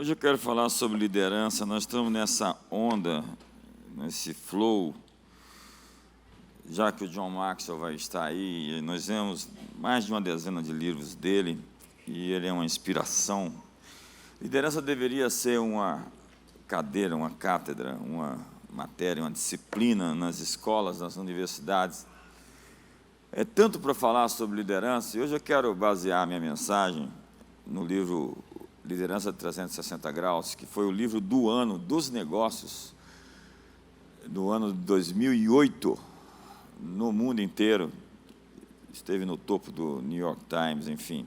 Hoje eu quero falar sobre liderança. Nós estamos nessa onda, nesse flow, já que o John Maxwell vai estar aí. Nós vemos mais de uma dezena de livros dele e ele é uma inspiração. Liderança deveria ser uma cadeira, uma cátedra, uma matéria, uma disciplina nas escolas, nas universidades. É tanto para falar sobre liderança, e hoje eu quero basear minha mensagem no livro Liderança 360 Graus, que foi o livro do ano dos negócios, do ano de 2008, no mundo inteiro, esteve no topo do New York Times, enfim,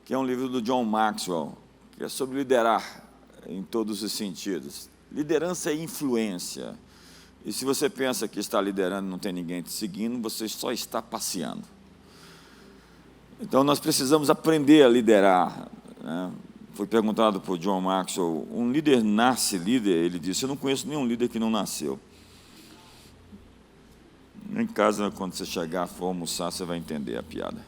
que é um livro do John Maxwell, que é sobre liderar em todos os sentidos. Liderança é influência, e se você pensa que está liderando e não tem ninguém te seguindo, você só está passeando. Então, nós precisamos aprender a liderar, né? Foi perguntado por John Maxwell, um líder nasce líder? Ele disse, eu não conheço nenhum líder que não nasceu. Em casa, quando você chegar, for almoçar, você vai entender a piada.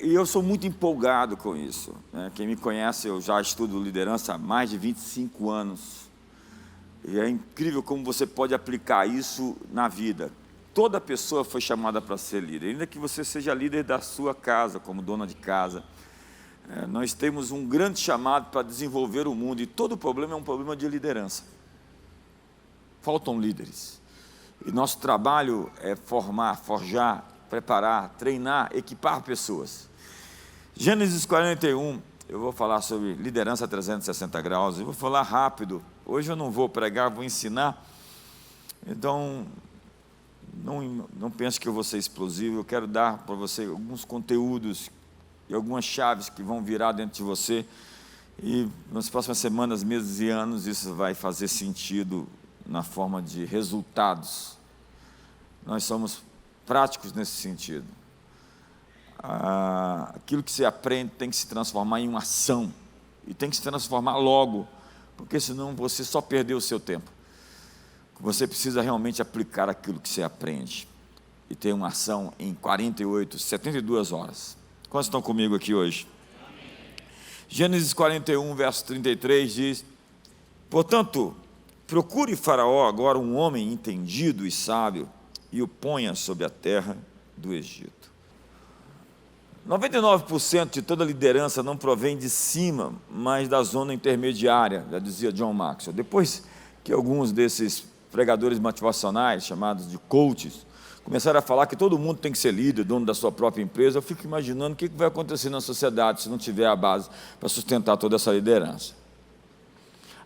E eu sou muito empolgado com isso, né? Quem me conhece, eu já estudo liderança há mais de 25 anos. E é incrível como você pode aplicar isso na vida. Toda pessoa foi chamada para ser líder, ainda que você seja líder da sua casa, como dona de casa. Nós temos um grande chamado para desenvolver o mundo, e todo problema é um problema de liderança. Faltam líderes. E nosso trabalho é formar, forjar, preparar, treinar, equipar pessoas. Gênesis 41, eu vou falar sobre liderança 360 graus, eu vou falar rápido. Hoje eu não vou pregar, vou ensinar. Então, não pense que eu vou ser explosivo, eu quero dar para você alguns conteúdos e algumas chaves que vão virar dentro de você, e nas próximas semanas, meses e anos, isso vai fazer sentido na forma de resultados. Nós somos práticos nesse sentido. Aquilo que você aprende tem que se transformar em uma ação, e tem que se transformar logo, porque senão você só perdeu o seu tempo. Você precisa realmente aplicar aquilo que você aprende, e ter uma ação em 48, 72 horas. Quantos estão comigo aqui hoje? Amém. Gênesis 41, verso 33 diz, portanto, procure Faraó agora um homem entendido e sábio, e o ponha sobre a terra do Egito. 99% de toda liderança não provém de cima, mas da zona intermediária, já dizia John Maxwell. Depois que alguns desses pregadores motivacionais, chamados de coaches, começaram a falar que todo mundo tem que ser líder, dono da sua própria empresa, eu fico imaginando o que vai acontecer na sociedade se não tiver a base para sustentar toda essa liderança.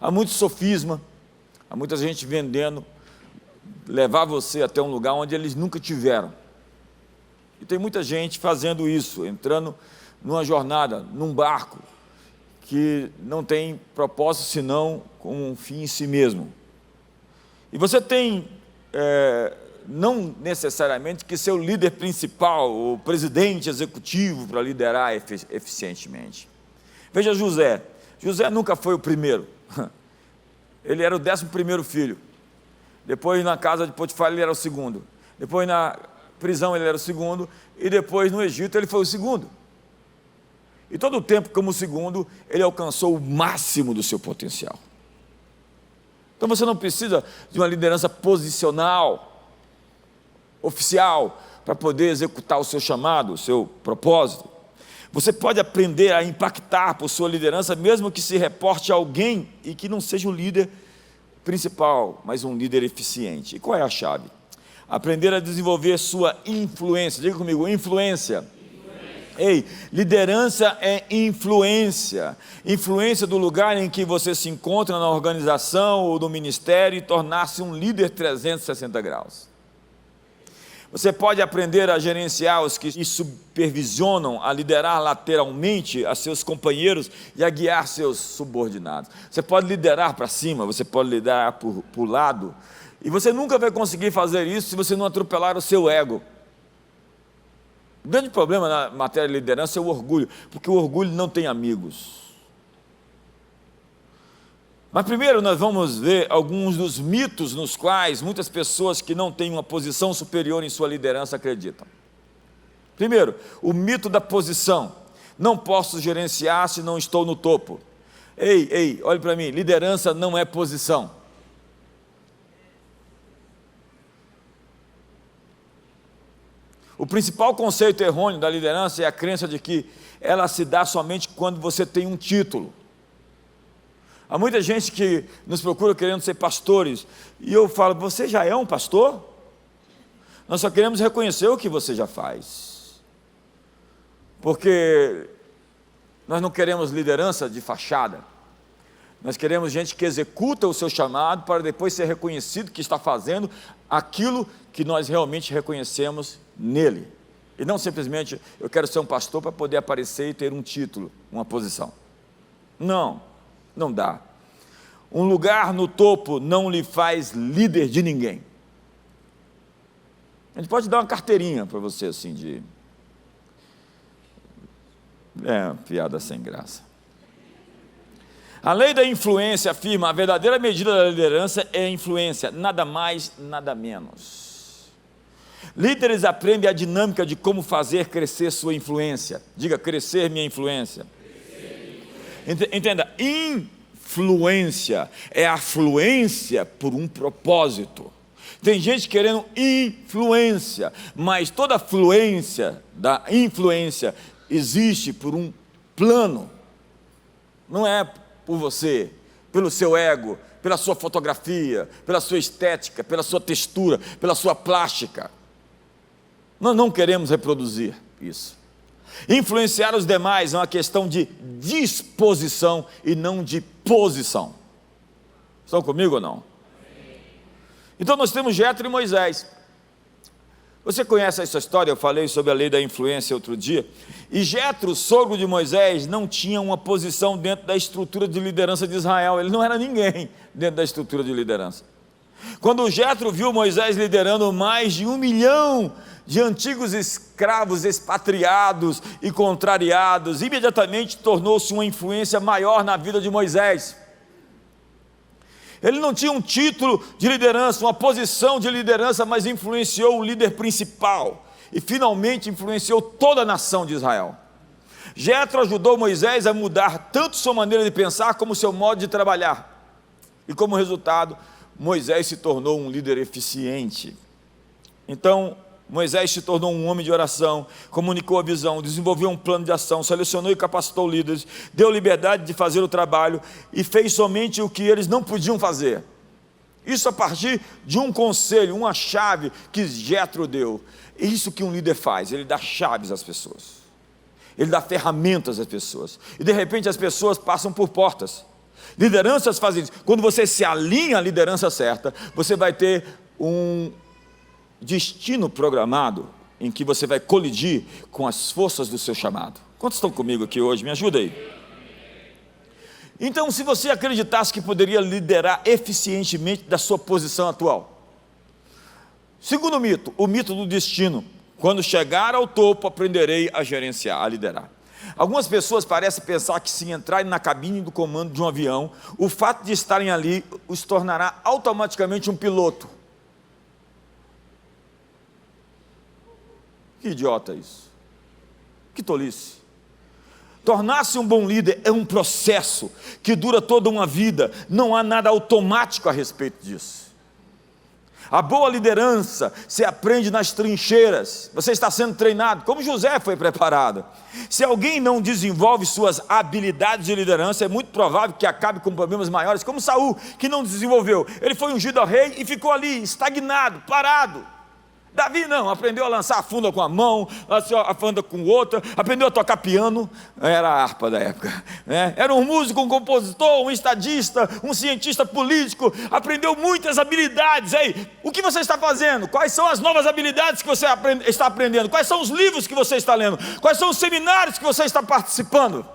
Há muito sofisma, há muita gente vendendo, levar você até um lugar onde eles nunca tiveram. E tem muita gente fazendo isso, entrando numa jornada, num barco, que não tem propósito senão com um fim em si mesmo. E você tem, não necessariamente que ser o líder principal, o presidente executivo para liderar eficientemente. Veja José. José nunca foi o primeiro. Ele era o 11º filho. Depois na casa de Potifar ele era o segundo. Depois na prisão ele era o segundo. E depois no Egito ele foi o segundo. E todo o tempo como segundo, ele alcançou o máximo do seu potencial. Então você não precisa de uma liderança posicional, oficial, para poder executar o seu chamado, o seu propósito. Você pode aprender a impactar por sua liderança, mesmo que se reporte a alguém e que não seja o líder principal, mas um líder eficiente. E qual é a chave? Aprender a desenvolver sua influência. Diga comigo, influência. Ei, liderança é influência. Influência do lugar em que você se encontra na organização ou no ministério e tornar-se um líder 360 graus. Você pode aprender a gerenciar os que supervisionam, a liderar lateralmente a seus companheiros e a guiar seus subordinados. Você pode liderar para cima, você pode liderar por lado, e você nunca vai conseguir fazer isso se você não atropelar o seu ego. O grande problema na matéria de liderança é o orgulho, porque o orgulho não tem amigos. Mas primeiro nós vamos ver alguns dos mitos nos quais muitas pessoas que não têm uma posição superior em sua liderança acreditam. Primeiro, o mito da posição. Não posso gerenciar se não estou no topo. Ei, olhe para mim, liderança não é posição. O principal conceito errôneo da liderança é a crença de que ela se dá somente quando você tem um título. Há muita gente que nos procura querendo ser pastores, e eu falo, você já é um pastor? Nós só queremos reconhecer o que você já faz, porque nós não queremos liderança de fachada, nós queremos gente que executa o seu chamado para depois ser reconhecido que está fazendo aquilo que nós realmente reconhecemos nele, e não simplesmente eu quero ser um pastor para poder aparecer e ter um título, uma posição. Não dá. Um lugar no topo não lhe faz líder de ninguém. A gente pode dar uma carteirinha para você assim de... piada sem graça. A lei da influência afirma: a verdadeira medida da liderança é a influência, nada mais, nada menos. Líderes aprendem a dinâmica de como fazer crescer sua influência. Diga, crescer minha influência. Entenda, influência é afluência por um propósito. Tem gente querendo influência, mas toda fluência da influência existe por um plano. Não é por você, pelo seu ego, pela sua fotografia, pela sua estética, pela sua textura, pela sua plástica. Nós não queremos reproduzir isso. Influenciar os demais é uma questão de disposição e não de posição. Estão comigo ou não? Então nós temos Jetro e Moisés. Você conhece essa história? Eu falei sobre a lei da influência outro dia. E Jetro, sogro de Moisés, não tinha uma posição dentro da estrutura de liderança de Israel. Ele não era ninguém dentro da estrutura de liderança. Quando Jetro viu Moisés liderando mais de 1 milhão de antigos escravos expatriados e contrariados, imediatamente tornou-se uma influência maior na vida de Moisés. Ele não tinha um título de liderança, uma posição de liderança, mas influenciou o líder principal e finalmente influenciou toda a nação de Israel. Jetro ajudou Moisés a mudar tanto sua maneira de pensar como seu modo de trabalhar. E como resultado, Moisés se tornou um líder eficiente. Então, Moisés se tornou um homem de oração, comunicou a visão, desenvolveu um plano de ação, selecionou e capacitou líderes, deu liberdade de fazer o trabalho e fez somente o que eles não podiam fazer. Isso a partir de um conselho, uma chave que Jetro deu. É isso que um líder faz, ele dá chaves às pessoas, ele dá ferramentas às pessoas, e de repente as pessoas passam por portas. Lideranças fazem isso. Quando você se alinha à liderança certa, você vai ter um destino programado em que você vai colidir com as forças do seu chamado. Quantos estão comigo aqui hoje? Me ajuda aí. Então, se você acreditasse que poderia liderar eficientemente da sua posição atual. Segundo mito, o mito do destino. Quando chegar ao topo, aprenderei a gerenciar, a liderar. Algumas pessoas parecem pensar que se entrarem na cabine do comando de um avião, o fato de estarem ali os tornará automaticamente um piloto. Que idiota isso, que tolice. Tornar-se um bom líder é um processo que dura toda uma vida, não há nada automático a respeito disso. A boa liderança se aprende nas trincheiras, você está sendo treinado, como José foi preparado. Se alguém não desenvolve suas habilidades de liderança, é muito provável que acabe com problemas maiores, como Saul, que não desenvolveu. Ele foi ungido ao rei e ficou ali, estagnado, parado. Davi não, aprendeu a lançar a funda com a mão, a funda com outra, aprendeu a tocar piano, era a harpa da época, né? Era um músico, um compositor, um estadista, um cientista político, aprendeu muitas habilidades. Ei, o que você está fazendo? Quais são as novas habilidades que você está aprendendo? Quais são os livros que você está lendo? Quais são os seminários que você está participando?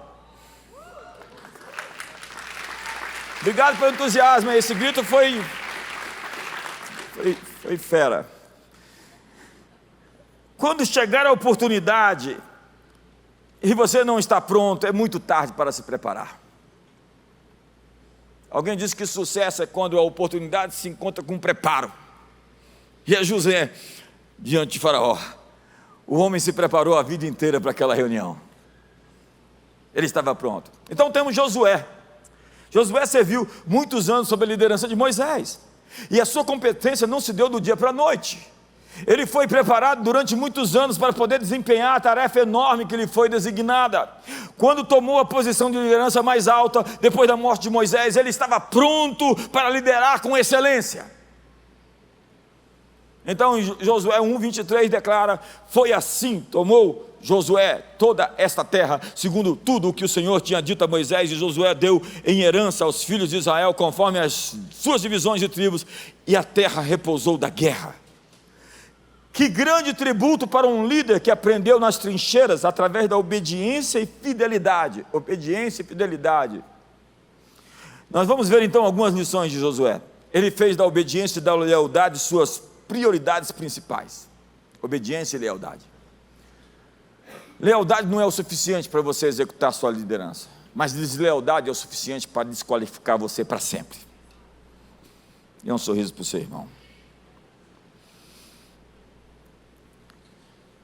Obrigado pelo entusiasmo, esse grito foi fera. Quando chegar a oportunidade e você não está pronto, é muito tarde para se preparar. Alguém disse que sucesso é quando a oportunidade se encontra com preparo. E é José diante de Faraó. O homem se preparou a vida inteira para aquela reunião. Ele estava pronto. Então temos Josué. Josué serviu muitos anos sob a liderança de Moisés, e a sua competência não se deu do dia para a noite. Ele foi preparado durante muitos anos para poder desempenhar a tarefa enorme que lhe foi designada. Quando tomou a posição de liderança mais alta, depois da morte de Moisés, ele estava pronto para liderar com excelência. Então Josué 1:23 declara: foi assim, tomou Josué toda esta terra, segundo tudo o que o Senhor tinha dito a Moisés, e Josué deu em herança aos filhos de Israel, conforme as suas divisões de tribos, e a terra repousou da guerra. Que grande tributo para um líder que aprendeu nas trincheiras, através da obediência e fidelidade. Obediência e fidelidade. Nós vamos ver então algumas lições de Josué. Ele fez da obediência e da lealdade suas prioridades principais. Obediência e lealdade. Lealdade não é o suficiente para você executar sua liderança, mas deslealdade é o suficiente para desqualificar você para sempre. Dê um sorriso para o seu irmão.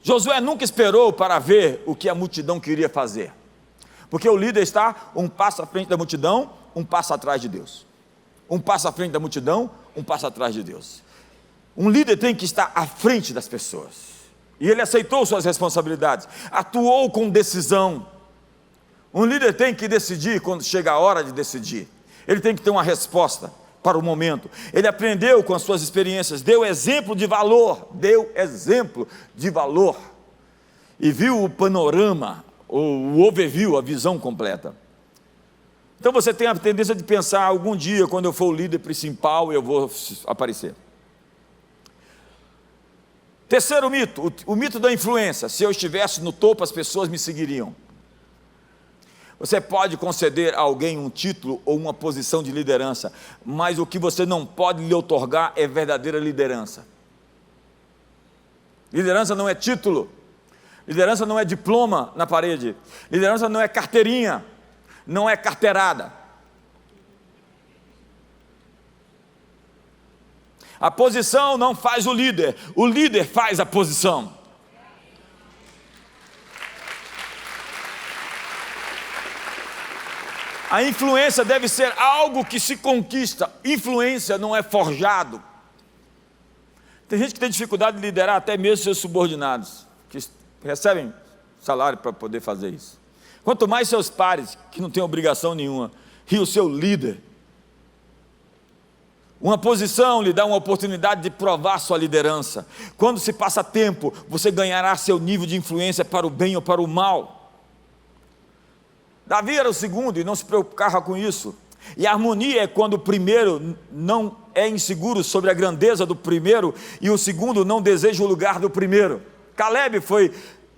Josué nunca esperou para ver o que a multidão queria fazer, porque o líder está um passo à frente da multidão, um passo atrás de Deus. Um passo à frente da multidão, um passo atrás de Deus. Um líder tem que estar à frente das pessoas, e ele aceitou suas responsabilidades, atuou com decisão. Um líder tem que decidir quando chega a hora de decidir, ele tem que ter uma resposta para o momento. Ele aprendeu com as suas experiências, deu exemplo de valor, e viu o panorama, o overview, a visão completa. Então você tem a tendência de pensar: algum dia, quando eu for o líder principal, eu vou aparecer. Terceiro mito, o mito da influência. Se eu estivesse no topo, as pessoas me seguiriam. Você pode conceder a alguém um título ou uma posição de liderança, mas o que você não pode lhe outorgar é verdadeira liderança. Liderança não é título, liderança não é diploma na parede, liderança não é carteirinha, não é carteirada. A posição não faz o líder faz a posição. A influência deve ser algo que se conquista, influência não é forjado. Tem gente que tem dificuldade de liderar até mesmo seus subordinados, que recebem salário para poder fazer isso. Quanto mais seus pares, que não têm obrigação nenhuma, e o seu líder. Uma posição lhe dá uma oportunidade de provar sua liderança. Quando se passa tempo, você ganhará seu nível de influência para o bem ou para o mal. Davi era o segundo e não se preocupava com isso. E a harmonia é quando o primeiro não é inseguro sobre a grandeza do primeiro e o segundo não deseja o lugar do primeiro. Caleb foi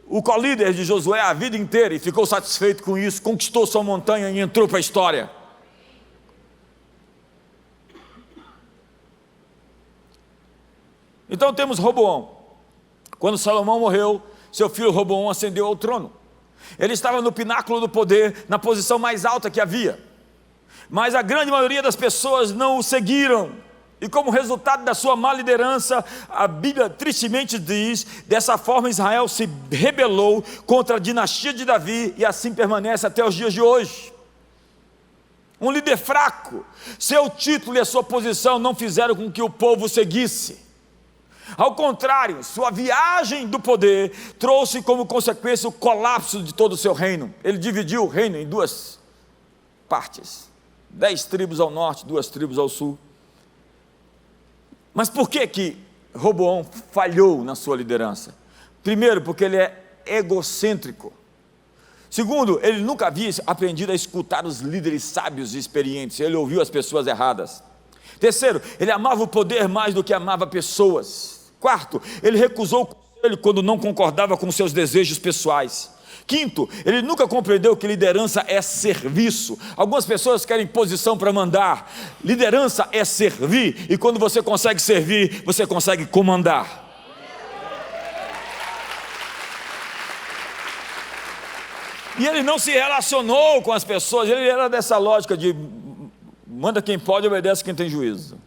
o co-líder de Josué a vida inteira e ficou satisfeito com isso, conquistou sua montanha e entrou para a história. Então temos Roboão. Quando Salomão morreu, seu filho Roboão ascendeu ao trono. Ele estava no pináculo do poder, na posição mais alta que havia. Mas a grande maioria das pessoas não o seguiram. E como resultado da sua má liderança, a Bíblia tristemente diz: dessa forma Israel se rebelou contra a dinastia de Davi e assim permanece até os dias de hoje. Um líder fraco, seu título e a sua posição não fizeram com que o povo o seguisse. Ao contrário, sua viagem do poder trouxe como consequência o colapso de todo o seu reino. Ele dividiu o reino em duas partes, 10 tribos ao norte, 2 tribos ao sul. Mas por que Roboão falhou na sua liderança? Primeiro, porque ele é egocêntrico. Segundo, ele nunca havia aprendido a escutar os líderes sábios e experientes, ele ouviu as pessoas erradas. Terceiro, ele amava o poder mais do que amava pessoas. Quarto, ele recusou o conselho quando não concordava com seus desejos pessoais. Quinto, ele nunca compreendeu que liderança é serviço. Algumas pessoas querem posição para mandar. Liderança é servir, e quando você consegue servir, você consegue comandar. E ele não se relacionou com as pessoas, ele era dessa lógica de manda quem pode, obedece quem tem juízo.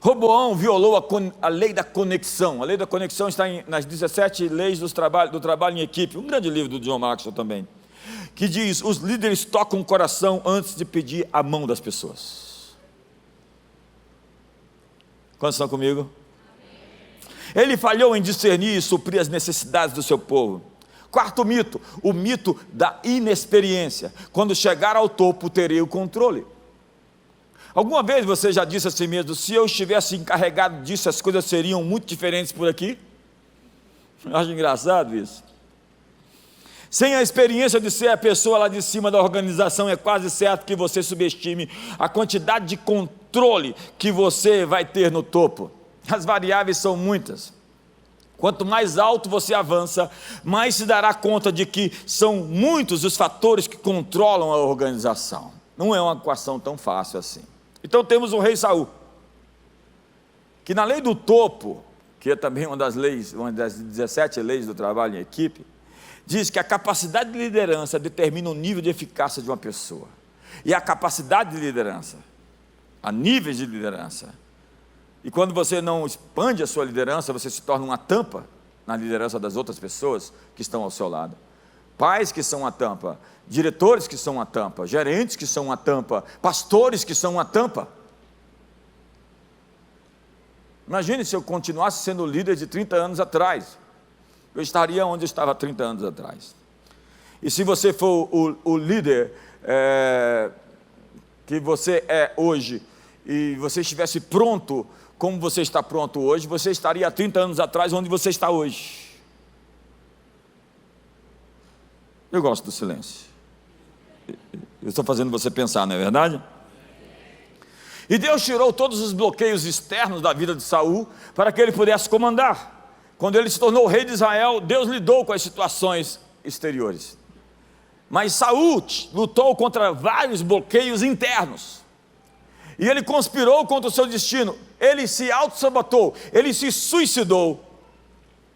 Roboão violou a lei da conexão. A lei da conexão está nas 17 leis do trabalho em equipe, um grande livro do John Maxwell também, que diz: os líderes tocam o coração antes de pedir a mão das pessoas. Quantos estão comigo? Ele falhou em discernir e suprir as necessidades do seu povo. Quarto mito, o mito da inexperiência. Quando chegar ao topo, terei o controle. Alguma vez você já disse a si mesmo: se eu estivesse encarregado disso, as coisas seriam muito diferentes por aqui? Eu acho engraçado isso. Sem a experiência de ser a pessoa lá de cima da organização, é quase certo que você subestime a quantidade de controle que você vai ter no topo. As variáveis são muitas. Quanto mais alto você avança, mais se dará conta de que são muitos os fatores que controlam a organização. Não é uma equação tão fácil assim. Então temos o rei Saul, que na lei do topo, que é também uma das 17 leis do trabalho em equipe, diz que a capacidade de liderança determina o nível de eficácia de uma pessoa. E a capacidade de liderança, a níveis de liderança. E quando você não expande a sua liderança, você se torna uma tampa na liderança das outras pessoas que estão ao seu lado. Pais que são uma tampa, diretores que são uma tampa, gerentes que são uma tampa, pastores que são uma tampa. Imagine se eu continuasse sendo líder de 30 anos atrás. Eu estaria onde eu estava 30 anos atrás. E se você for o líder que você é hoje, e você estivesse pronto como você está pronto hoje, você estaria há 30 anos atrás onde você está hoje. Eu gosto do silêncio. Eu estou fazendo você pensar, não é verdade? E Deus tirou todos os bloqueios externos da vida de Saul para que ele pudesse comandar. Quando ele se tornou rei de Israel, Deus lidou com as situações exteriores. Mas Saul lutou contra vários bloqueios internos. E ele conspirou contra o seu destino. Ele se auto-sabotou, ele se suicidou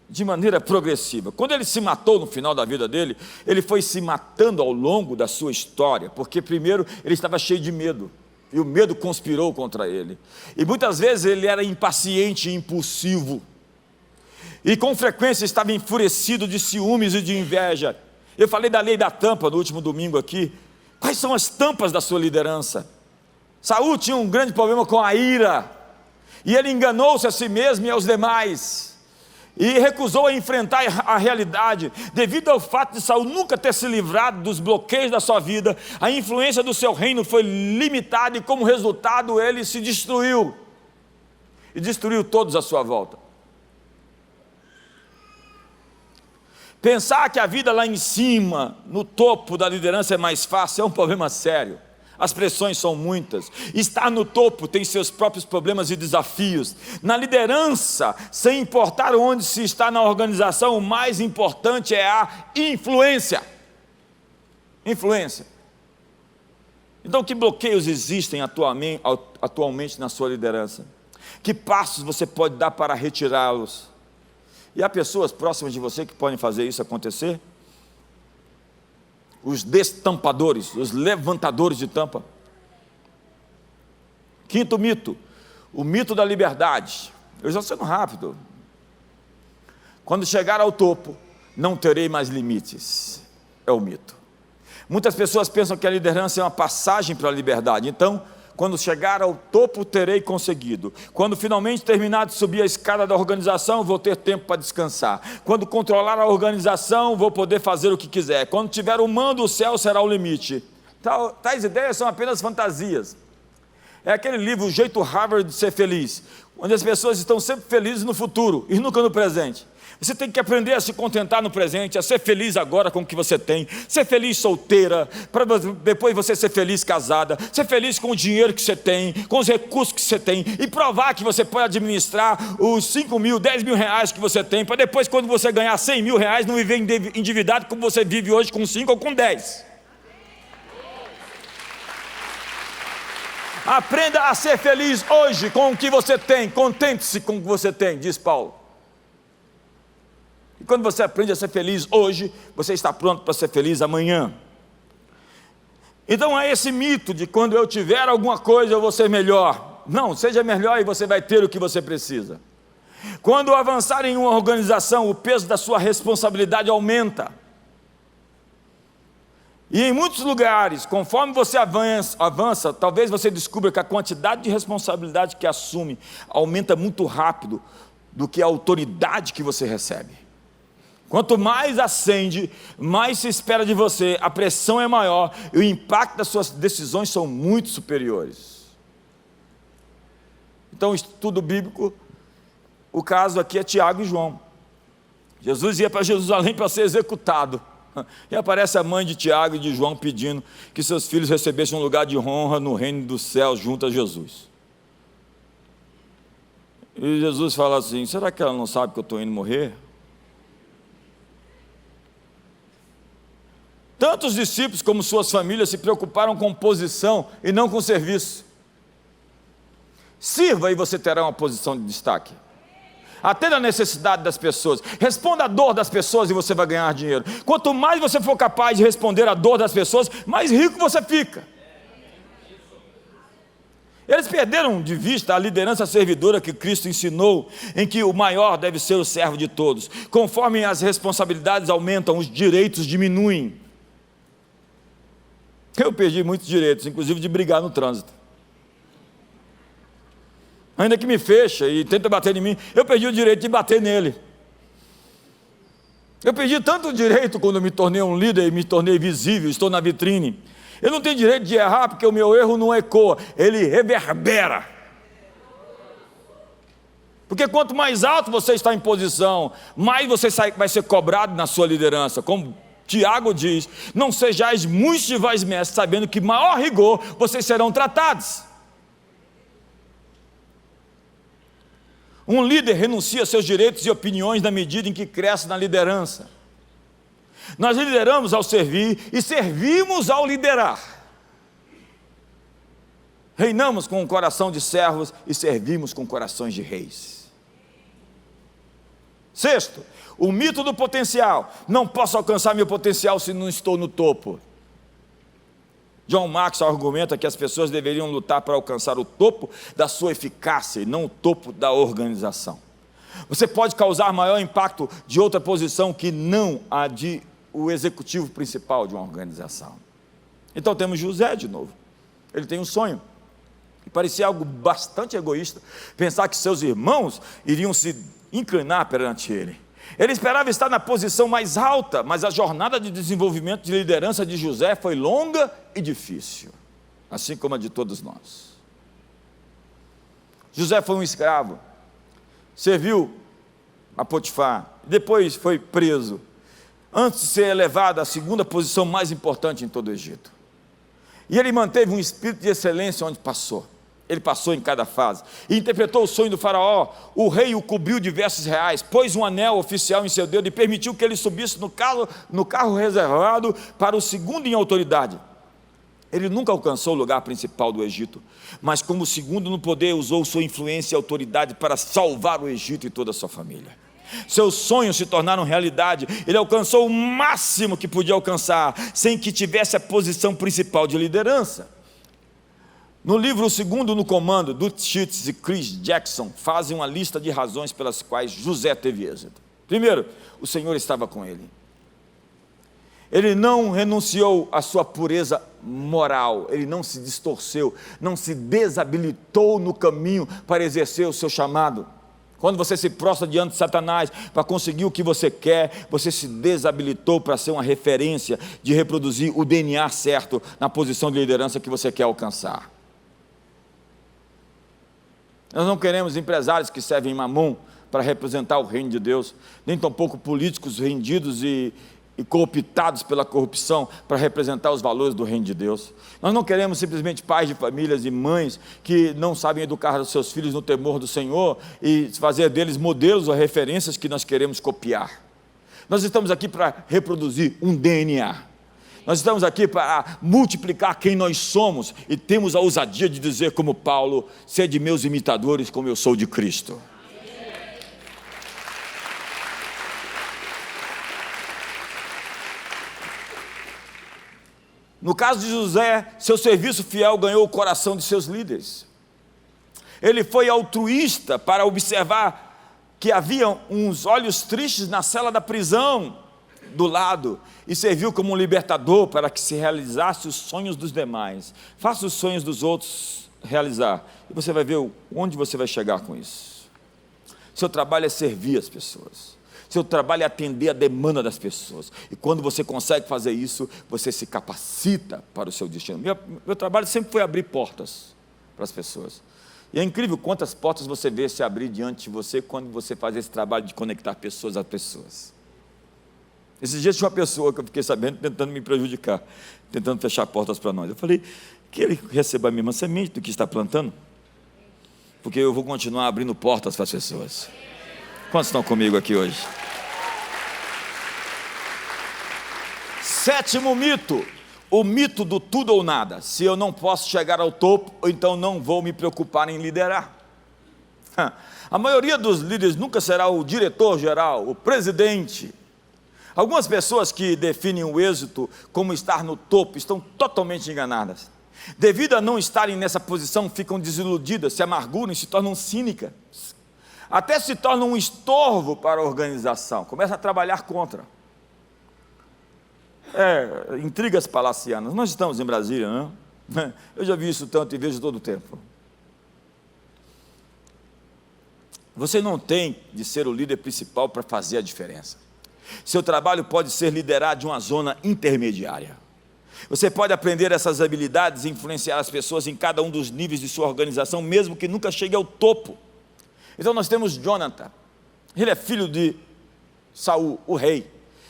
de maneira progressiva. Quando ele se matou no final da vida dele, ele foi se matando ao longo da sua história, porque primeiro ele estava cheio de medo, e o medo conspirou contra ele. E muitas vezes ele era impaciente e impulsivo, e com frequência estava enfurecido de ciúmes e de inveja. Eu falei da lei da tampa no último domingo aqui. Quais são as tampas da sua liderança? Saul tinha um grande problema com a ira, e ele enganou-se a si mesmo e aos demais, e recusou a enfrentar a realidade. Devido ao fato de Saul nunca ter se livrado dos bloqueios da sua vida, a influência do seu reino foi limitada, e como resultado ele se destruiu, e destruiu todos à sua volta. Pensar que a vida lá em cima, no topo da liderança, é mais fácil, é um problema sério. As pressões são muitas. Estar no topo tem seus próprios problemas e desafios. Na liderança, sem importar onde se está na organização, o mais importante é a influência. Influência. Então, que bloqueios existem atualmente na sua liderança? Que passos você pode dar para retirá-los? E há pessoas próximas de você que podem fazer isso acontecer? Os destampadores, os levantadores de tampa. Quinto mito, o mito da liberdade. Eu estou sendo rápido. Quando chegar ao topo, não terei mais limites. É o mito. Muitas pessoas pensam que a liderança é uma passagem para a liberdade. Então, quando chegar ao topo, terei conseguido. Quando finalmente terminar de subir a escada da organização, vou ter tempo para descansar. Quando controlar a organização, vou poder fazer o que quiser. Quando tiver o mando, o céu será o limite. Tais ideias são apenas fantasias. É aquele livro, O Jeito Harvard de Ser Feliz, onde as pessoas estão sempre felizes no futuro e nunca no presente. Você tem que aprender a se contentar no presente, a ser feliz agora com o que você tem, ser feliz solteira, para depois você ser feliz casada, ser feliz com o dinheiro que você tem, com os recursos que você tem, e provar que você pode administrar os 5 mil, 10 mil reais que você tem, para depois, quando você ganhar 100 mil reais, não viver endividado como você vive hoje com 5 ou com 10. Aprenda a ser feliz hoje com o que você tem, contente-se com o que você tem, diz Paulo. E quando você aprende a ser feliz hoje, você está pronto para ser feliz amanhã. Então há esse mito de quando eu tiver alguma coisa eu vou ser melhor. Não, seja melhor e você vai ter o que você precisa. Quando avançar em uma organização, o peso da sua responsabilidade aumenta. E em muitos lugares, conforme você avança, talvez você descubra que a quantidade de responsabilidade que assume aumenta muito rápido do que a autoridade que você recebe. Quanto mais ascende, mais se espera de você, a pressão é maior e o impacto das suas decisões são muito superiores. Então, estudo bíblico, o caso aqui é Tiago e João. Jesus ia para Jerusalém para ser executado. E aparece a mãe de Tiago e de João pedindo que seus filhos recebessem um lugar de honra no reino dos céus junto a Jesus. E Jesus fala assim: será que ela não sabe que eu estou indo morrer? Tanto os discípulos como suas famílias se preocuparam com posição e não com serviço. Sirva e você terá uma posição de destaque. Atenda a necessidade das pessoas, responda à dor das pessoas e você vai ganhar dinheiro. Quanto mais você for capaz de responder à dor das pessoas, mais rico você fica. Eles perderam de vista a liderança servidora que Cristo ensinou, em que o maior deve ser o servo de todos. Conforme as responsabilidades aumentam, os direitos diminuem. Eu perdi muitos direitos, inclusive de brigar no trânsito. Ainda que me fecha e tenta bater em mim, eu perdi o direito de bater nele. Eu perdi tanto direito quando eu me tornei um líder e me tornei visível, estou na vitrine. Eu não tenho direito de errar porque o meu erro não ecoa, ele reverbera. Porque quanto mais alto você está em posição, mais você vai ser cobrado na sua liderança. Como Tiago diz: não sejais muitos de vós mestres, sabendo que maior rigor vocês serão tratados. Um líder renuncia a seus direitos e opiniões na medida em que cresce na liderança. Nós lideramos ao servir e servimos ao liderar. Reinamos com o coração de servos e servimos com corações de reis. Sexto, o mito do potencial. Não posso alcançar meu potencial se não estou no topo. John Maxwell argumenta que as pessoas deveriam lutar para alcançar o topo da sua eficácia e não o topo da organização. Você pode causar maior impacto de outra posição que não a de o executivo principal de uma organização. Então temos José de novo. Ele tem um sonho. E parecia algo bastante egoísta pensar que seus irmãos iriam se inclinar perante ele. Ele esperava estar na posição mais alta, mas a jornada de desenvolvimento de liderança de José foi longa e difícil, assim como a de todos nós. José foi um escravo, serviu a Potifar, depois foi preso, antes de ser elevado à segunda posição mais importante em todo o Egito. E ele manteve um espírito de excelência onde passou. Ele passou em cada fase, e interpretou o sonho do faraó. O rei o cobriu de vestes reais, pôs um anel oficial em seu dedo e permitiu que ele subisse no carro reservado para o segundo em autoridade. Ele nunca alcançou o lugar principal do Egito, mas como segundo no poder, usou sua influência e autoridade para salvar o Egito e toda a sua família. Seus sonhos se tornaram realidade. Ele alcançou o máximo que podia alcançar, sem que tivesse a posição principal de liderança. No livro O Segundo no Comando, Dutch Sheets e Chris Jackson fazem uma lista de razões pelas quais José teve êxito. Primeiro, o Senhor estava com ele. Ele não renunciou à sua pureza moral, ele não se distorceu, não se desabilitou no caminho para exercer o seu chamado. Quando você se prostra diante de Satanás para conseguir o que você quer, você se desabilitou para ser uma referência de reproduzir o DNA certo na posição de liderança que você quer alcançar. Nós não queremos empresários que servem mamon para representar o reino de Deus, nem tampouco políticos rendidos e cooptados pela corrupção para representar os valores do reino de Deus. Nós não queremos simplesmente pais de famílias e mães que não sabem educar os seus filhos no temor do Senhor e fazer deles modelos ou referências que nós queremos copiar. Nós estamos aqui para reproduzir um DNA. Nós estamos aqui para multiplicar quem nós somos e temos a ousadia de dizer como Paulo: sede meus imitadores como eu sou de Cristo. No caso de José, seu serviço fiel ganhou o coração de seus líderes. Ele foi altruísta para observar que havia uns olhos tristes na cela da prisão do lado, e serviu como um libertador para que se realizasse os sonhos dos demais. Faça os sonhos dos outros realizar, e você vai ver onde você vai chegar com isso. Seu trabalho é servir as pessoas, seu trabalho é atender a demanda das pessoas, e quando você consegue fazer isso, você se capacita para o seu destino. Meu trabalho sempre foi abrir portas para as pessoas, e é incrível quantas portas você vê se abrir diante de você quando você faz esse trabalho de conectar pessoas a pessoas. Esses dias tinha uma pessoa que eu fiquei sabendo tentando me prejudicar, tentando fechar portas para nós. Eu falei, que ele receba a mesma semente do que está plantando, porque eu vou continuar abrindo portas para as pessoas. Quantos estão comigo aqui hoje? Sétimo mito, o mito do tudo ou nada. Se eu não posso chegar ao topo, então não vou me preocupar em liderar. A maioria dos líderes nunca será o diretor-geral, o presidente. Algumas pessoas que definem o êxito como estar no topo estão totalmente enganadas. Devido a não estarem nessa posição, ficam desiludidas, se amarguram e se tornam cínicas. Até se tornam um estorvo para a organização, começam a trabalhar contra. Intrigas palacianas. Nós estamos em Brasília, não é? Eu já vi isso tanto e vejo todo o tempo. Você não tem de ser o líder principal para fazer a diferença. Seu trabalho pode ser liderar de uma zona intermediária. Você pode aprender essas habilidades e influenciar as pessoas em cada um dos níveis de sua organização, mesmo que nunca chegue ao topo. Então nós temos Jonathan, ele é filho de Saul, o rei,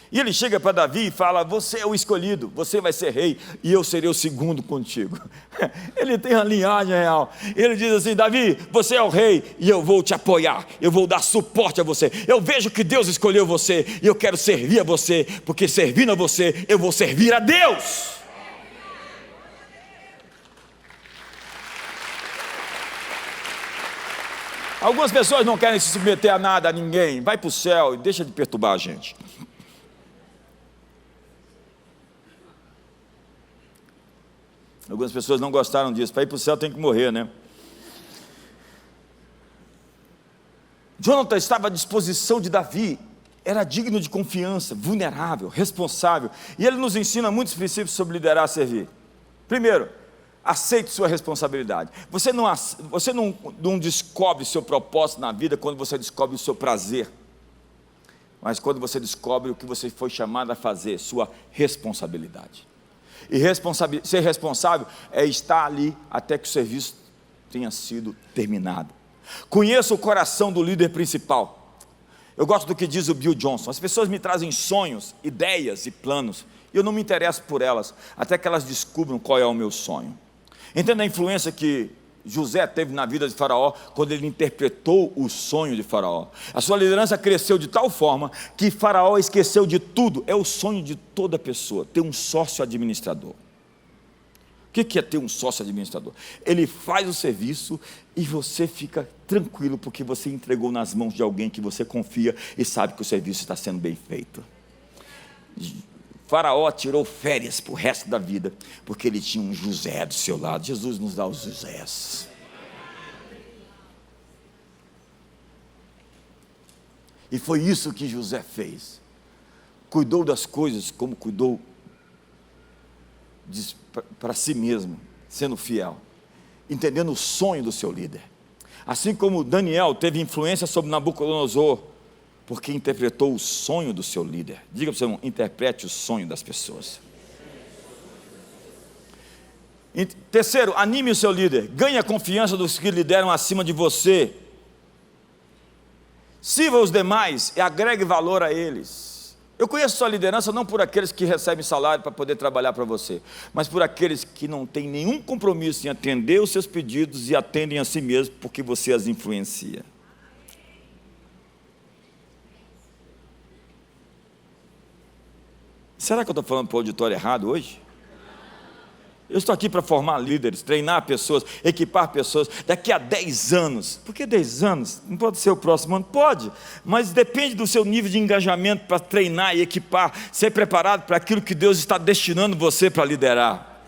e ele chega para Davi e fala, você é o escolhido, você vai ser rei, e eu serei o segundo contigo. Ele tem a linhagem real, ele diz assim, Davi, você é o rei, e eu vou te apoiar, eu vou dar suporte a você, eu vejo que Deus escolheu você, e eu quero servir a você, porque servindo a você, eu vou servir a Deus. Algumas pessoas não querem se submeter a nada, a ninguém, vai para o céu e deixa de perturbar a gente. Algumas pessoas não gostaram disso, para ir para o céu tem que morrer, né? Jonathan estava à disposição de Davi, era digno de confiança, vulnerável, responsável, e ele nos ensina muitos princípios sobre liderar e servir. Primeiro, aceite sua responsabilidade. Você não descobre seu propósito na vida quando você descobre o seu prazer, mas quando você descobre o que você foi chamado a fazer, sua responsabilidade. E ser responsável é estar ali até que o serviço tenha sido terminado. Conheça o coração do líder principal. Eu gosto do que diz o Bill Johnson. As pessoas me trazem sonhos, ideias e planos, e eu não me interesso por elas, até que elas descubram qual é o meu sonho. Entenda a influência que José teve na vida de Faraó, quando ele interpretou o sonho de Faraó. A sua liderança cresceu de tal forma, que Faraó esqueceu de tudo. É o sonho de toda pessoa, ter um sócio administrador. O que é ter um sócio administrador? Ele faz o serviço e você fica tranquilo, porque você entregou nas mãos de alguém que você confia e sabe que o serviço está sendo bem feito. Faraó tirou férias para o resto da vida, porque ele tinha um José do seu lado. Jesus nos dá os Josés. E foi isso que José fez. Cuidou das coisas como cuidou para si mesmo, sendo fiel, entendendo o sonho do seu líder. Assim como Daniel teve influência sobre Nabucodonosor, porque interpretou o sonho do seu líder. Diga para o seu irmão, interprete o sonho das pessoas. Terceiro, anime o seu líder, ganhe a confiança dos que lideram acima de você. Sirva os demais e agregue valor a eles. Eu conheço sua liderança não por aqueles que recebem salário para poder trabalhar para você, mas por aqueles que não têm nenhum compromisso em atender os seus pedidos e atendem a si mesmos porque você as influencia. Será que eu estou falando para o auditório errado hoje? Eu estou aqui para formar líderes, treinar pessoas, equipar pessoas. Daqui a 10 anos, por que 10 anos? Não pode ser o próximo ano? Pode, mas depende do seu nível de engajamento para treinar e equipar, ser preparado para aquilo que Deus está destinando você para liderar.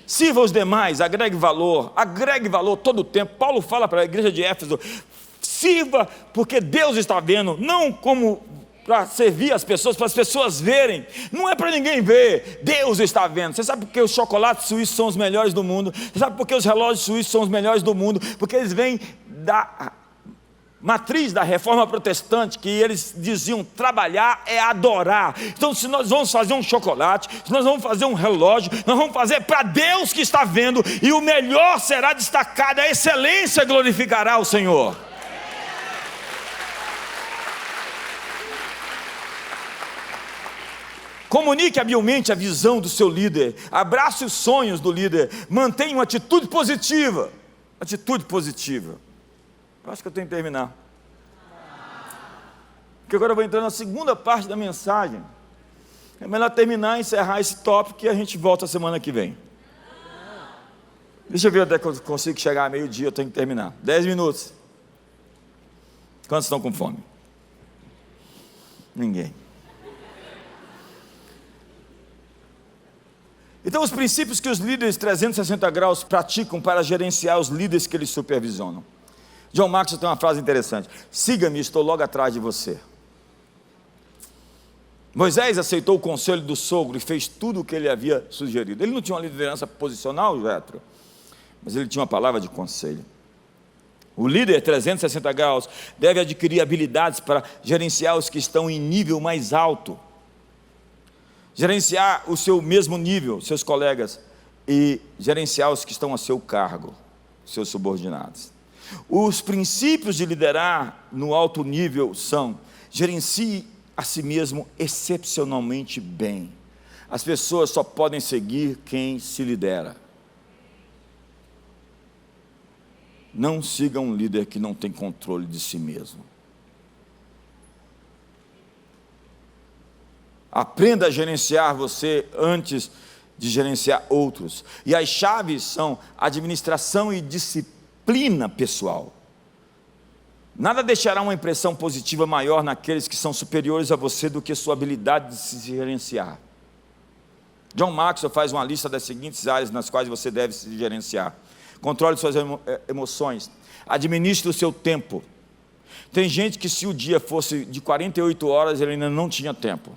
Sirva os demais, agregue valor todo o tempo. Paulo fala para a igreja de Éfeso: sirva porque Deus está vendo, não como para servir as pessoas, para as pessoas verem, não é para ninguém ver, Deus está vendo. Você sabe por que os chocolates suíços são os melhores do mundo? Você sabe por que os relógios suíços são os melhores do mundo? Porque eles vêm da matriz da reforma protestante, que eles diziam: trabalhar é adorar. Então, se nós vamos fazer um chocolate, se nós vamos fazer um relógio, nós vamos fazer para Deus que está vendo, e o melhor será destacado, a excelência glorificará o Senhor. Comunique habilmente a visão do seu líder, abrace os sonhos do líder, mantenha uma atitude positiva. Atitude positiva. Eu acho que eu tenho que terminar, porque agora eu vou entrar na segunda parte da mensagem. É melhor terminar e encerrar esse tópico, e a gente volta a semana que vem. Deixa eu ver até que eu consigo chegar a meio-dia. Eu tenho que terminar, 10 minutos. Quantos estão com fome? Ninguém. Então, os princípios que os líderes 360 graus praticam para gerenciar os líderes que eles supervisionam. John Maxwell tem uma frase interessante: siga-me, estou logo atrás de você. Moisés aceitou o conselho do sogro e fez tudo o que ele havia sugerido. Ele não tinha uma liderança posicional, Jetro, mas ele tinha uma palavra de conselho. O líder 360 graus deve adquirir habilidades para gerenciar os que estão em nível mais alto, gerenciar o seu mesmo nível, seus colegas, e gerenciar os que estão a seu cargo, seus subordinados. Os princípios de liderar no alto nível são: gerencie a si mesmo excepcionalmente bem. As pessoas só podem seguir quem se lidera. Não siga um líder que não tem controle de si mesmo. Aprenda a gerenciar você antes de gerenciar outros. E as chaves são administração e disciplina pessoal. Nada deixará uma impressão positiva maior naqueles que são superiores a você do que sua habilidade de se gerenciar. John Maxwell faz uma lista das seguintes áreas nas quais você deve se gerenciar: controle suas emoções, administre o seu tempo. Tem gente que, se o dia fosse de 48 horas, ele ainda não tinha tempo.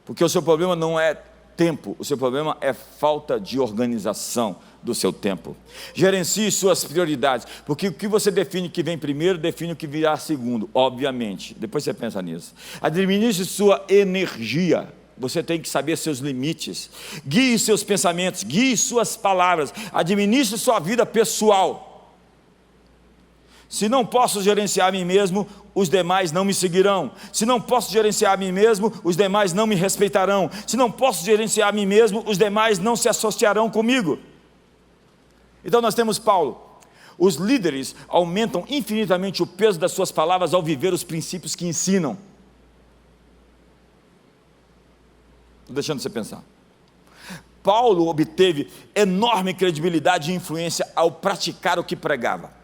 Porque o seu problema não é tempo, o seu problema é falta de organização do seu tempo. Gerencie suas prioridades, porque o que você define que vem primeiro, define o que virá segundo, obviamente. Depois você pensa nisso. Administre sua energia. Você tem que saber seus limites. Guie seus pensamentos, guie suas palavras. Administre sua vida pessoal. Se não posso gerenciar a mim mesmo, os demais não me seguirão. Se não posso gerenciar a mim mesmo, os demais não me respeitarão. Se não posso gerenciar a mim mesmo, os demais não se associarão comigo. Então nós temos Paulo: os líderes aumentam infinitamente o peso das suas palavras ao viver os princípios que ensinam. Estou deixando você pensar. Paulo obteve enorme credibilidade e influência ao praticar o que pregava.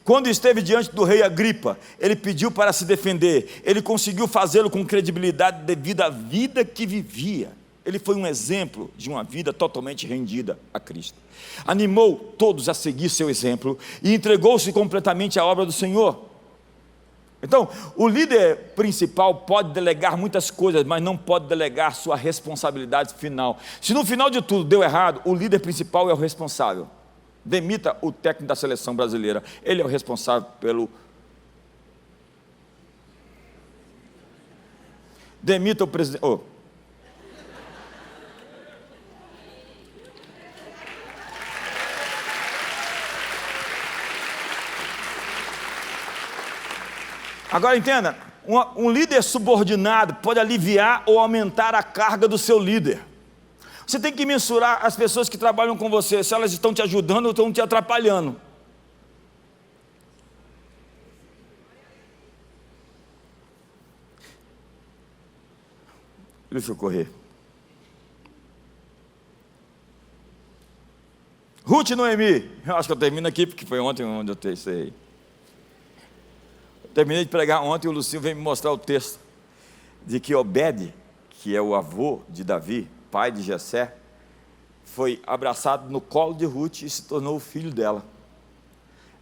Quando esteve diante do rei Agripa, ele pediu para se defender. Ele conseguiu fazê-lo com credibilidade devido à vida que vivia. Ele foi um exemplo de uma vida totalmente rendida a Cristo. Animou todos a seguir seu exemplo e entregou-se completamente à obra do Senhor. Então, o líder principal pode delegar muitas coisas, mas não pode delegar sua responsabilidade final. Se no final de tudo deu errado, o líder principal é o responsável. Demita o técnico da seleção brasileira, ele é o responsável pelo... Demita o presidente... Agora entenda, um líder subordinado pode aliviar ou aumentar a carga do seu líder. Você tem que mensurar as pessoas que trabalham com você, se elas estão te ajudando ou estão te atrapalhando. Deixa eu correr. Ruth e Noemi. Eu acho que eu termino aqui, porque foi ontem onde eu testei. Terminei de pregar ontem e o Lucinho veio me mostrar o texto de que Obed, que é o avô de Davi, pai de Jessé, foi abraçado no colo de Ruth e se tornou o filho dela.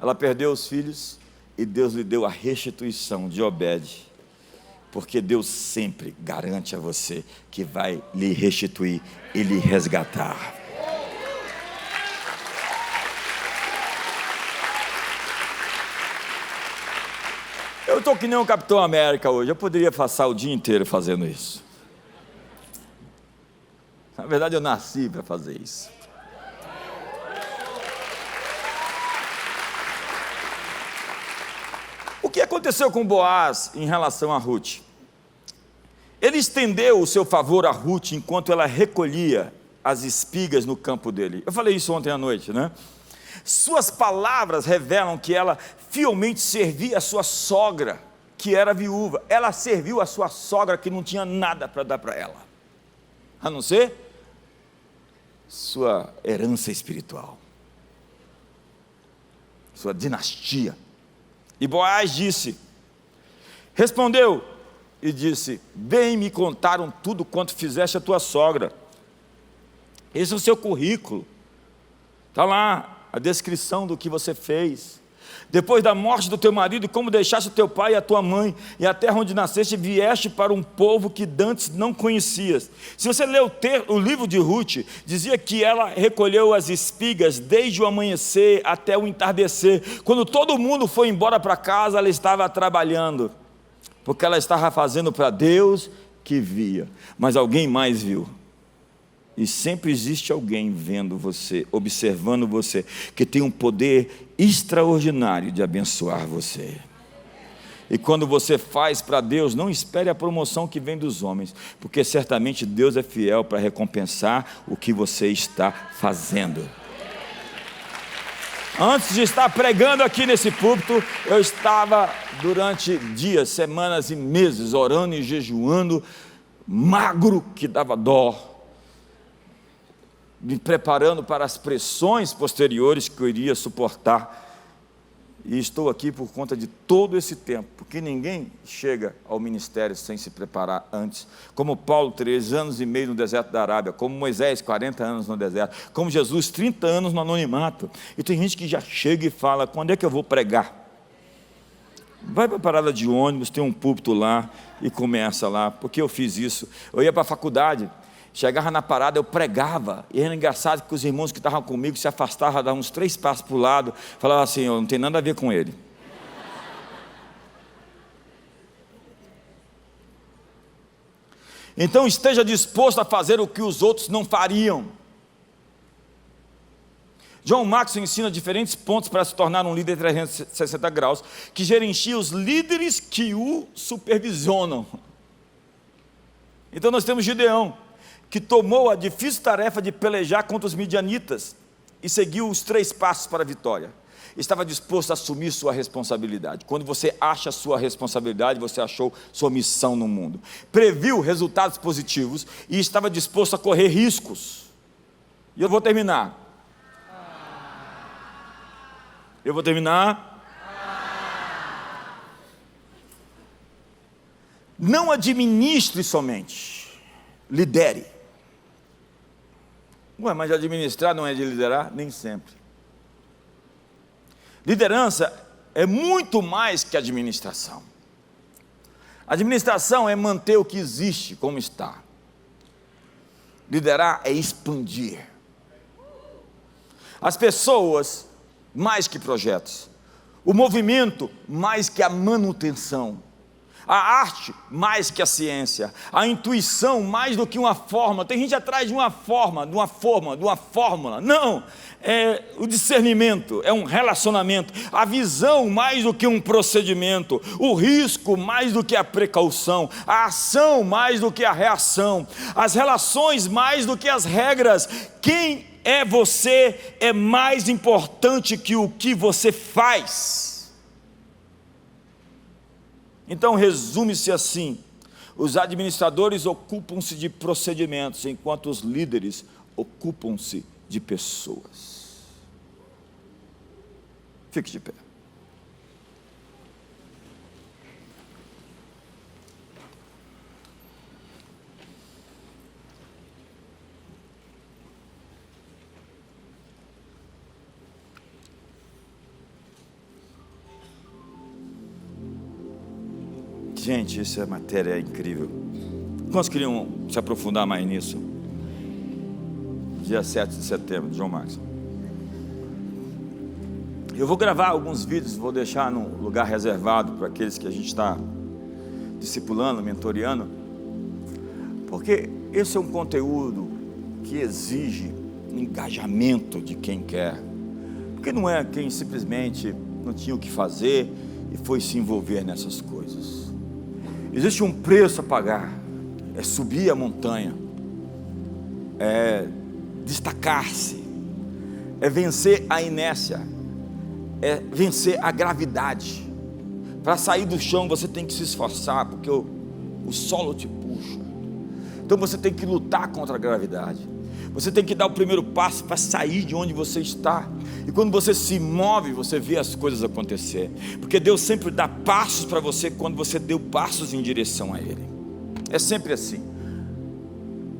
Ela perdeu os filhos e Deus lhe deu a restituição de Obed, porque Deus sempre garante a você que vai lhe restituir e lhe resgatar. Eu estou que nem um Capitão América hoje, eu poderia passar o dia inteiro fazendo isso. Na verdade, eu nasci para fazer isso. O que aconteceu com Boaz em relação a Ruth? Ele estendeu o seu favor a Ruth enquanto ela recolhia as espigas no campo dele. Eu falei isso ontem à noite, né? Suas palavras revelam que ela fielmente servia a sua sogra, que era viúva. Ela serviu a sua sogra que não tinha nada para dar para ela, a não ser sua herança espiritual, sua dinastia. E Boaz respondeu e disse: bem me contaram tudo quanto fizeste a tua sogra. Esse é o seu currículo, está lá a descrição do que você fez. Depois da morte do teu marido, como deixaste o teu pai e a tua mãe, e a terra onde nasceste, vieste para um povo que dantes não conhecias. Se você ler o livro de Ruth, dizia que ela recolheu as espigas desde o amanhecer até o entardecer. Quando todo mundo foi embora para casa, ela estava trabalhando, porque ela estava fazendo para Deus que via, mas alguém mais viu. E sempre existe alguém vendo você, observando você, que tem um poder extraordinário de abençoar você. E quando você faz para Deus, não espere a promoção que vem dos homens, porque certamente Deus é fiel para recompensar o que você está fazendo. Antes de estar pregando aqui nesse púlpito, eu estava durante dias, semanas e meses orando e jejuando, magro que dava dó, me preparando para as pressões posteriores que eu iria suportar. E estou aqui por conta de todo esse tempo, porque ninguém chega ao ministério sem se preparar antes. Como Paulo, 3 anos e meio no deserto da Arábia, como Moisés, 40 anos no deserto, como Jesus, 30 anos no anonimato. E tem gente que já chega e fala: quando é que eu vou pregar? Vai para a parada de ônibus, tem um púlpito lá, e começa lá. Porque eu fiz isso. Eu ia para a faculdade, chegava na parada, eu pregava, e era engraçado que os irmãos que estavam comigo se afastavam, davam uns 3 passos para o lado, falavam assim: eu não tenho nada a ver com ele. Então esteja disposto a fazer o que os outros não fariam. John Maxwell ensina diferentes pontos para se tornar um líder de 360 graus, que gerencia os líderes que o supervisionam. Então nós temos Gideão, que tomou a difícil tarefa de pelejar contra os midianitas e seguiu os 3 passos para a vitória. Estava disposto a assumir sua responsabilidade. Quando você acha sua responsabilidade, você achou sua missão no mundo. Previu resultados positivos e estava disposto a correr riscos. E eu vou terminar. Não administre somente, lidere. Ué, mas administrar não é de liderar? Nem sempre. Liderança é muito mais que administração. Administração é manter o que existe como está. Liderar é expandir. As pessoas, mais que projetos. O movimento, mais que a manutenção. A arte, mais que a ciência. A intuição, mais do que uma forma. Tem gente atrás de uma forma, de uma fórmula. Não, é o discernimento, é um relacionamento. A visão, mais do que um procedimento. O risco, mais do que a precaução. A ação, mais do que a reação. As relações, mais do que as regras. Quem é você é mais importante que o que você faz. Então resume-se assim: os administradores ocupam-se de procedimentos, enquanto os líderes ocupam-se de pessoas. Fique de pé. Gente, essa matéria é incrível. Quantos queriam se aprofundar mais nisso? Dia 7 de setembro, John Maxwell. Eu vou gravar alguns vídeos, vou deixar num lugar reservado para aqueles que a gente está discipulando, mentoreando, porque esse é um conteúdo que exige engajamento de quem quer, porque não é quem simplesmente não tinha o que fazer e foi se envolver nessas coisas. Existe um preço a pagar, é subir a montanha, é destacar-se, é vencer a inércia, é vencer a gravidade. Para sair do chão você tem que se esforçar, porque o solo te puxa. Então você tem que lutar contra a gravidade. Você tem que dar o primeiro passo para sair de onde você está. E quando você se move, você vê as coisas acontecer. Porque Deus sempre dá passos para você quando você deu passos em direção a Ele. É sempre assim.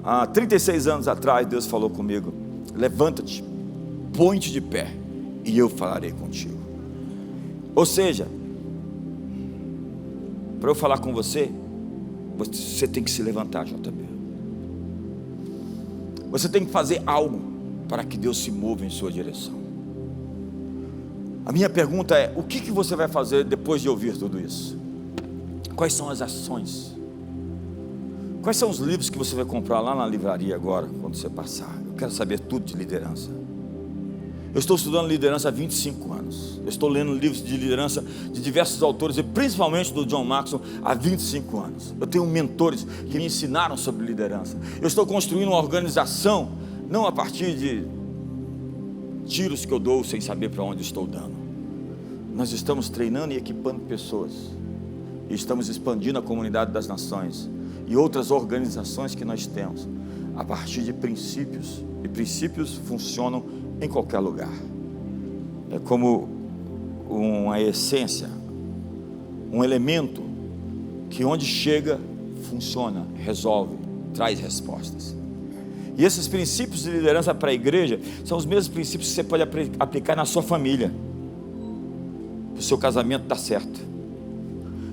Há 36 anos atrás Deus falou comigo: levanta-te, põe-te de pé e eu falarei contigo. Ou seja, para eu falar com você, você tem que se levantar, JB. Você tem que fazer algo para que Deus se mova em sua direção. A minha pergunta é: o que você vai fazer depois de ouvir tudo isso? Quais são as ações? Quais são os livros que você vai comprar lá na livraria agora, quando você passar? Eu quero saber tudo de liderança. Eu estou estudando liderança há 25 anos. Eu estou lendo livros de liderança de diversos autores, e principalmente do John Maxwell, há 25 anos. Eu tenho mentores que me ensinaram sobre liderança. Eu estou construindo uma organização, não a partir de tiros que eu dou sem saber para onde estou dando. Nós estamos treinando e equipando pessoas, e estamos expandindo a comunidade das nações e outras organizações que nós temos, a partir de princípios. E princípios funcionam em qualquer lugar. É como uma essência, um elemento que onde chega, funciona, resolve, traz respostas. E esses princípios de liderança para a igreja são os mesmos princípios que você pode aplicar na sua família, para o seu casamento dar certo,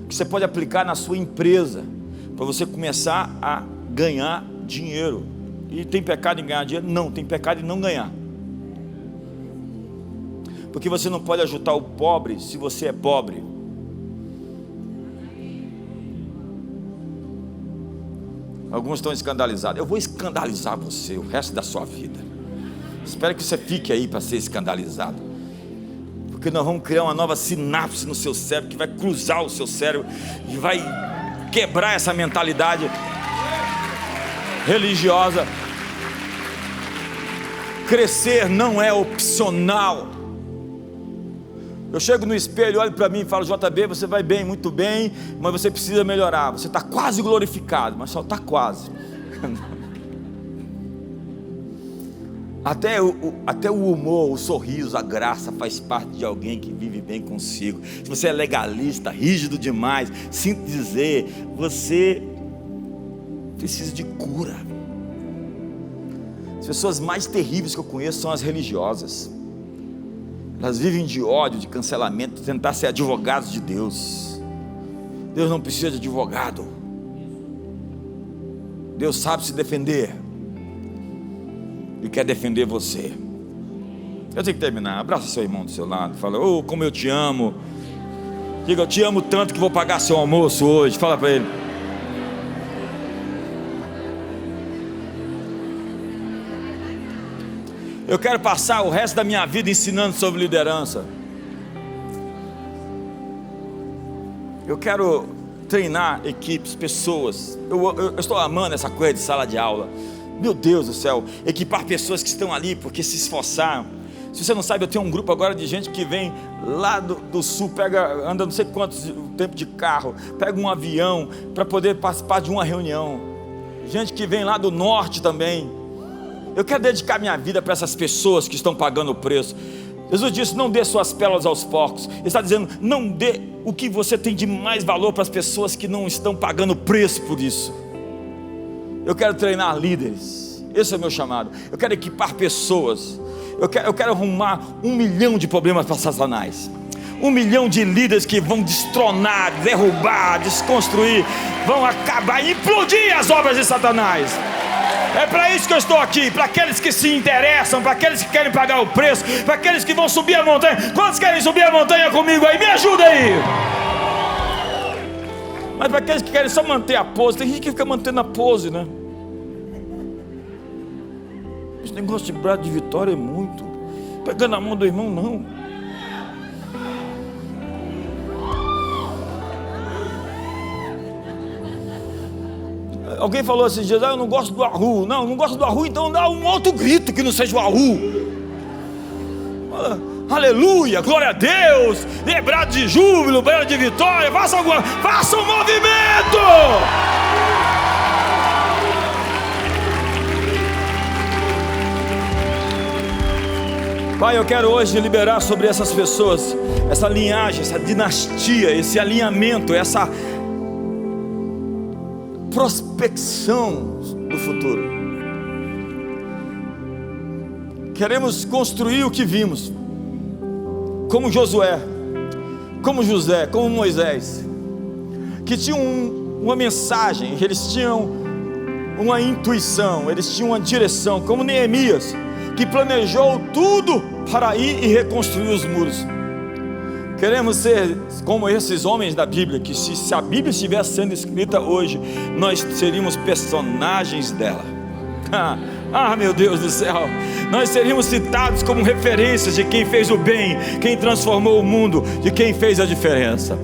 que você pode aplicar na sua empresa, para você começar a ganhar dinheiro. E tem pecado em ganhar dinheiro? Não, tem pecado em não ganhar. Porque você não pode ajudar o pobre se você é pobre. Alguns estão escandalizados. Eu vou escandalizar você o resto da sua vida. Espero que você fique aí para ser escandalizado, porque nós vamos criar uma nova sinapse no seu cérebro, que vai cruzar o seu cérebro e vai quebrar essa mentalidade religiosa. Crescer não é opcional. Eu chego no espelho, olho para mim e falo: JB, você vai bem, muito bem, mas você precisa melhorar. Você está quase glorificado, mas só está quase. Até o humor, o sorriso, a graça faz parte de alguém que vive bem consigo. Se você é legalista, rígido demais, sinto dizer, você precisa de cura. As pessoas mais terríveis que eu conheço são as religiosas. Elas vivem de ódio, de cancelamento, de tentar ser advogados de Deus. Deus não precisa de advogado. Deus sabe se defender e quer defender você. Eu tenho que terminar. Abraça seu irmão do seu lado, fala: oh, como eu te amo. Diga: eu te amo tanto que vou pagar seu almoço hoje. Fala para ele. Eu quero passar o resto da minha vida ensinando sobre liderança. Eu quero treinar equipes, pessoas. Eu estou amando essa coisa de sala de aula. Meu Deus do céu, equipar pessoas que estão ali porque se esforçaram. Se você não sabe, eu tenho um grupo agora de gente que vem lá do sul, anda não sei quantos tempo de carro, pega um avião para poder participar de uma reunião. Gente que vem lá do norte também. Eu quero dedicar minha vida para essas pessoas que estão pagando o preço. Jesus disse: não dê suas pérolas aos porcos. Ele está dizendo: não dê o que você tem de mais valor para as pessoas que não estão pagando preço por isso. Eu quero treinar líderes. Esse é o meu chamado. Eu quero equipar pessoas. Eu quero arrumar 1 milhão de problemas para Satanás, 1 milhão de líderes que vão destronar, derrubar, desconstruir, vão acabar, implodir as obras de Satanás. É para isso que eu estou aqui, para aqueles que se interessam, para aqueles que querem pagar o preço, para aqueles que vão subir a montanha. Quantos querem subir a montanha comigo aí? Me ajuda aí. Mas para aqueles que querem só manter a pose, tem gente que fica mantendo a pose, né? Esse negócio de brado de vitória é muito. Pegando a mão do irmão, não. Alguém falou esses dias: eu não gosto do arru. Não gosto do arru, então dá um outro grito que não seja o arru. Aleluia, glória a Deus, brado de júbilo, brado de vitória. Faça um movimento. Pai, eu quero hoje liberar sobre essas pessoas essa linhagem, essa dinastia, esse alinhamento, essa prospecção do futuro. Queremos construir o que vimos, como Josué, como José, como Moisés, que tinham uma mensagem, eles tinham uma intuição, eles tinham uma direção, como Neemias, que planejou tudo para ir e reconstruir os muros. Queremos ser como esses homens da Bíblia, que se a Bíblia estivesse sendo escrita hoje, nós seríamos personagens dela. Meu Deus do céu, nós seríamos citados como referências de quem fez o bem, quem transformou o mundo, de quem fez a diferença.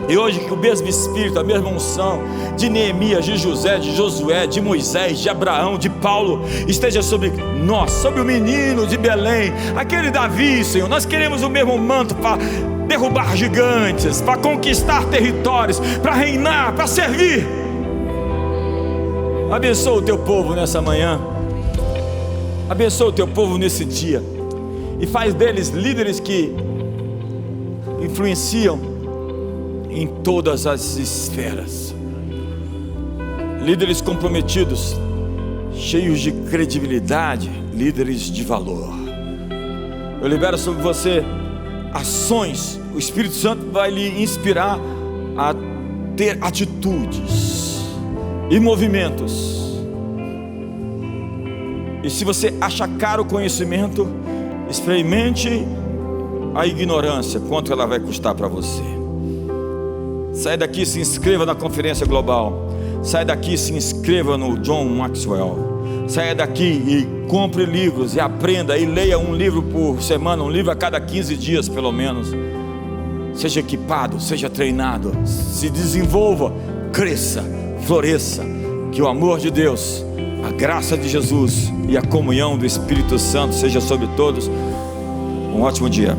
E hoje que o mesmo Espírito, a mesma unção de Neemias, de José, de Josué, de Moisés, de Abraão, de Paulo, esteja sobre nós, sobre o menino de Belém, aquele Davi, Senhor. Nós queremos o mesmo manto para derrubar gigantes, para conquistar territórios, para reinar, para servir. Abençoa o teu povo nessa manhã, abençoa o teu povo nesse dia, e faz deles líderes que influenciam em todas as esferas, líderes comprometidos, cheios de credibilidade, líderes de valor. Eu libero sobre você ações, o Espírito Santo vai lhe inspirar a ter atitudes e movimentos. E se você acha caro o conhecimento, experimente a ignorância, quanto ela vai custar para você. Sai daqui, se inscreva na conferência global. Sai daqui, se inscreva no John Maxwell. Saia daqui e compre livros e aprenda e leia um livro por semana, um livro a cada 15 dias pelo menos. Seja equipado, seja treinado, se desenvolva, cresça, floresça. Que o amor de Deus, a graça de Jesus e a comunhão do Espírito Santo seja sobre todos. Um ótimo dia.